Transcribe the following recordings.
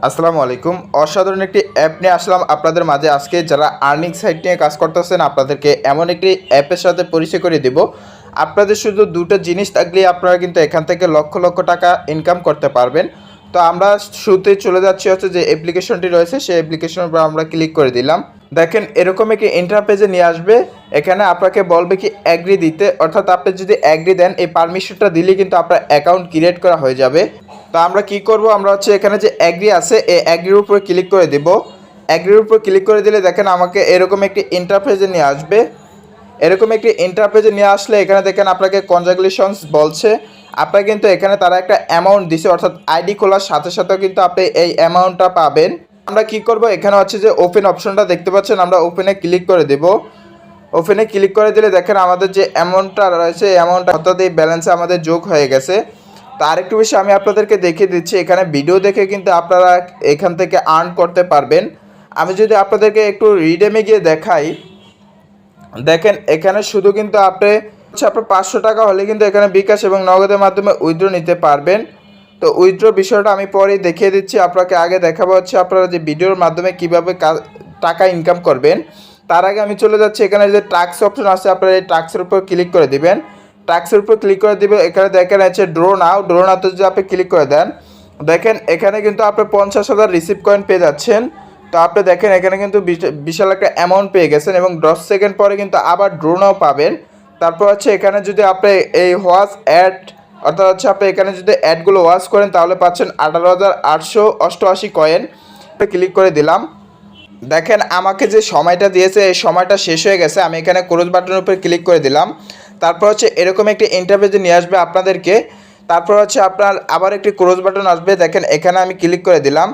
আসসালামু আলাইকুম। অসাধারণ একটি অ্যাপ নিয়ে আসলাম আপনাদের মাঝে আজকে। যারা আর্নিং সাইট নিয়ে কাজ করতেছেন আপনাদেরকে এমন একটি অ্যাপের সাথে পরিচয় করে দেব। আপনাদের শুধু দুটো জিনিস থাকলেই আপনারা কিন্তু এখান থেকে লক্ষ লক্ষ টাকা ইনকাম করতে পারবেন। তো আমরা শুরুতেই চলে যাচ্ছি হচ্ছে যে অ্যাপ্লিকেশনটি রয়েছে সেই অ্যাপ্লিকেশনের উপর আমরা ক্লিক করে দিলাম। দেখেন এরকম একটি ইন্টারপেজে নিয়ে আসবে। এখানে আপনাকে বলবে কি অ্যাগ্রি দিতে, অর্থাৎ আপনি যদি অ্যাগ্রি দেন এই পারমিশনটা দিলে কিন্তু আপনার অ্যাকাউন্ট ক্রিয়েট করা হয়ে যাবে। তো আমরা কি করব, আমরা হচ্ছে এখানে যে অ্যাগ্রি আছে এই অ্যাগ্রির উপরে ক্লিক করে দেব। অ্যাগ্রির উপর ক্লিক করে দিলে দেখেন আমাকে এরকম একটি ইন্টারপেজে নিয়ে আসবে। এরকম একটি ইন্টারপেজে নিয়ে আসলে এখানে দেখেন আপনাকে কনগ্রাচুলেশনস বলছে। আপনার কিন্তু এখানে তারা একটা অ্যামাউন্ট দিছে, অর্থাৎ আইডি খোলার সাথে সাথেও কিন্তু আপনি এই অ্যামাউন্টটা পাবেন। আমরা কি করব, এখানে হচ্ছে যে ওপেন অপশনটা দেখতে পাচ্ছেন, আমরা ওপেনে ক্লিক করে দেব। ওপেনে ক্লিক করে দিলে দেখেন আমাদের যে অ্যামাউন্টটা রয়েছে এই অ্যামাউন্টটা অর্থাৎ এই ব্যালেন্সে আমাদের যোগ হয়ে গেছে। তো আরেকটু বেশি আমি আপনাদেরকে দেখিয়ে দিচ্ছি, এখানে ভিডিও দেখে কিন্তু আপনারা এখান থেকে আর্ন করতে পারবেন। আমি যদি আপনাদেরকে একটু রিডেমে গিয়ে দেখাই, দেখেন এখানে শুধু কিন্তু আপনার 500 টাকা হলে কিন্তু এখানে বিকাশ এবং নগদের মাধ্যমে উইথড্র নিতে পারবেন। তো উইথড্র বিষয়টা আমি পরেই দেখিয়ে দিচ্ছি, আপনাকে আগে দেখাবো হচ্ছে আপনারা যে ভিডিওর মাধ্যমে কীভাবে টাকা ইনকাম করবেন। তার আগে আমি চলে যাচ্ছি, এখানে যে টাস্ক অপশন আছে আপনারা এই টাস্কের উপর ক্লিক করে দিবেন। টাস্কের উপর ক্লিক করে দিবে, এখানে দেখেন আছে ড্রো নাওতে যদি আপনি ক্লিক করে দেন দেখেন এখানে কিন্তু আপনি 50,000 রিসিভ কয়েন পেয়ে যাচ্ছেন। তো আপনি দেখেন এখানে কিন্তু বিশাল একটা অ্যামাউন্ট পেয়ে গেছেন এবং 10 সেকেন্ড পরে কিন্তু আবার ড্রো নাও পাবেন। তারপর হচ্ছে এখানে যদি আপনি এই ওয়াচ অ্যাড, অর্থাৎ হচ্ছে আপনি এখানে যদি অ্যাডগুলো ওয়াচ করেন তাহলে পাচ্ছেন 18,888 কয়েন। ক্লিক করে দিলাম। দেখেন আমাকে যে সময়টা দিয়েছে এই সময়টা শেষ হয়ে গেছে। আমি এখানে ক্লোজ বাটনের উপরে ক্লিক করে দিলাম। তারপর হচ্ছে এরকম একটি ইন্টারফেসে নিয়ে আসবে আপনাদেরকে। তারপর হচ্ছে আপনার আবার একটি ক্লোজ বাটন আসবে, দেখেন এখানে আমি ক্লিক করে দিলাম।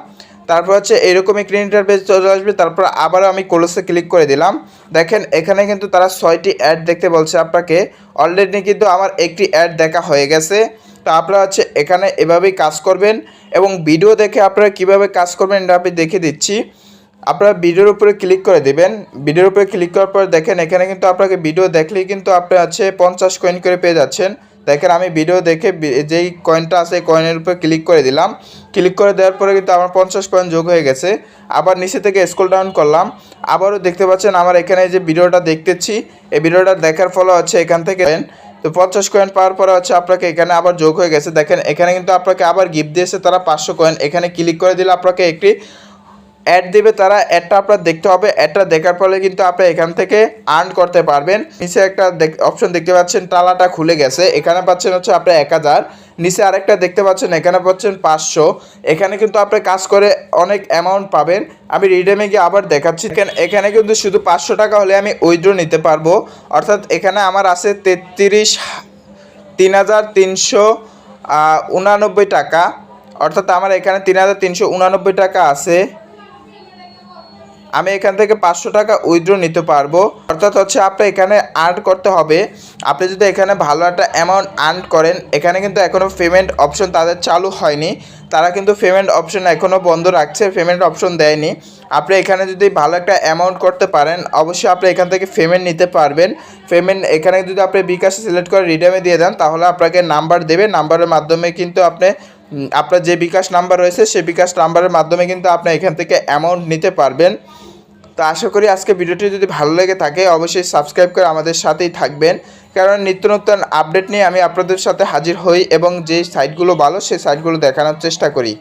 তারপর হচ্ছে এরকম একটি ইন্টারফেস চলে আসবে, তারপর আবারও আমি ক্লোজে ক্লিক করে দিলাম। দেখেন এখানে কিন্তু তারা 6টি অ্যাড দেখতে বলছে আপনাকে। অলরেডি কিন্তু আমার একটি অ্যাড দেখা হয়ে গেছে। তো আপনারা হচ্ছে এখানে এভাবেই কাজ করবেন এবং ভিডিও দেখে আপনারা কীভাবে কাজ করবেন এটা আমি দেখে দিচ্ছি। আপনারা ভিডিওর উপরে ক্লিক করে দেবেন। ভিডিওর উপরে ক্লিক করার পর দেখেন এখানে কিন্তু আপনাকে ভিডিও দেখলেই কিন্তু আপনি আছে 50 কয়েন করে পেয়ে যাচ্ছেন। দেখেন আমি ভিডিও দেখে যেই কয়েনটা আছে কয়েনের উপরে ক্লিক করে দিলাম। ক্লিক করে দেওয়ার পরে কিন্তু আমার 50 কয়েন যোগ হয়ে গেছে। আবার নিচে থেকে স্ক্রল ডাউন করলাম, আবারও দেখতে পাচ্ছেন আমার এখানে যে ভিডিওটা দেখতেছি এই ভিডিওটা দেখার ফলে হচ্ছে এখান থেকে তো 50 কয়েন পাওয়ার পরে হচ্ছে আপনাকে এখানে আবার যোগ হয়ে গেছে। দেখেন এখানে কিন্তু আপনাকে আবার গিফট দিয়েছে তারা 500 কয়েন। এখানে ক্লিক করে দিলে আপনাকে একটি অ্যাড দেবে তারা, অ্যাডটা আপনার দেখতে হবে। অ্যাডটা দেখার ফলে কিন্তু আপনি এখান থেকে আর্ন করতে পারবেন। নিচে একটা অপশন দেখতে পাচ্ছেন টালাটা খুলে গেছে, এখানে পাচ্ছেন হচ্ছে আপনি 1000। নিচে আরেকটা দেখতে পাচ্ছেন এখানে পাচ্ছেন 500। এখানে কিন্তু আপনি কাজ করে অনেক অ্যামাউন্ট পাবেন। আমি রিডেমে গিয়ে আবার দেখাচ্ছি। এখানে কিন্তু শুধু 500 টাকা হলে আমি উইথড্র নিতে পারবো। অর্থাৎ এখানে আমার আছে 3,399 টাকা, অর্থাৎ আমার এখানে 3,389 টাকা আছে। আমি এখান থেকে 500 টাকা উইথড্র নিতে পারবো। অর্থাৎ হচ্ছে আপনি এখানে আর্ন করতে হবে। আপনি যদি এখানে ভালো একটা অ্যামাউন্ট আর্ন করেন, এখানে কিন্তু এখনও পেমেন্ট অপশন তাদের চালু হয়নি। তারা কিন্তু পেমেন্ট অপশন এখনও বন্ধ রাখছে, পেমেন্ট অপশন দেয়নি। আপনি এখানে যদি ভালো একটা অ্যামাউন্ট করতে পারেন অবশ্যই আপনি এখান থেকে পেমেন্ট নিতে পারবেন। পেমেন্ট এখানে যদি আপনি বিকাশে সিলেক্ট করে রিডেমে দিয়ে দেন তাহলে আপনাকে নাম্বার দেবে। নাম্বারের মাধ্যমে কিন্তু আপনি আপনার যে বিকাশ নাম্বার রয়েছে সেই বিকাশ নাম্বারের মাধ্যমে কিন্তু আপনি এখান থেকে অ্যামাউন্ট নিতে পারবেন। তো আশা করি আজকে ভিডিওটি যদি ভালো লেগে থাকে অবশ্যই সাবস্ক্রাইব করে আমাদের সাথেই থাকবেন, কারণ নিত্য নতুন আপডেট নিয়ে আমি আপনাদের সাথে হাজির হই এবং যে সাইটগুলো ভালো সেই সাইটগুলো দেখানোর চেষ্টা করি।